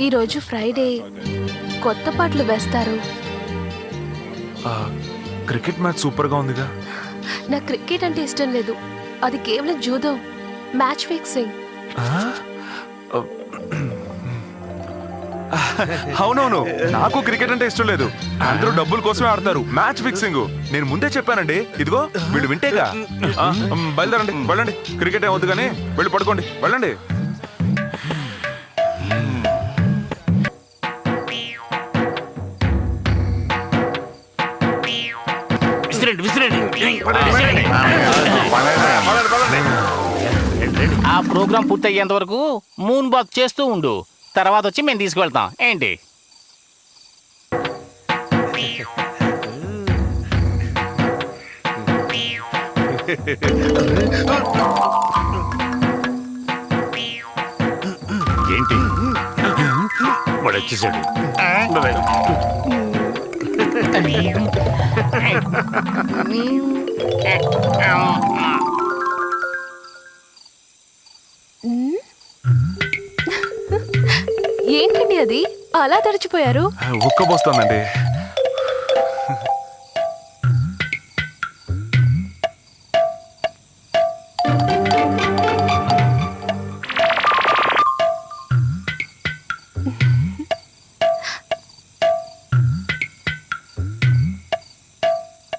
ఈరోజు ఫ్రైడే, కొత్త పాటలు వేస్తారు. క్రికెట్ మ్యాచ్ సూపర్ గా ఉందిగా. నాకు క్రికెట్ అంటే ఇష్టం లేదు, అది కేవలం జూదో, మ్యాచ్ ఫిక్సింగ్. అవునవును, నాకు క్రికెట్ అంటే ఇష్టం లేదు. అందరూ డబ్బుల కోసమే ఆడతారు. మ్యాచ్ ఫిక్సింగ్ నేను ముందే చెప్పానండి. ఇదిగో వీళ్ళు వింటేగా. బయలుదేరండి, వెళ్ళండి. క్రికెట్ ఏం వద్దు కానీ వెళ్ళి పడుకోండి, వెళ్ళండి. ఆ ప్రోగ్రాం పూర్తయ్యేంత వరకు మూన్ వాక్ చేస్తూ ఉండు, తర్వాత వచ్చి మేము తీసుకువెళ్తాం. ఏంటి? ఏంటి వాడు వచ్చేసాడు. ఏంటండి అది అలా తడిచిపోయారు? ఉక్కబోస్తోందండి.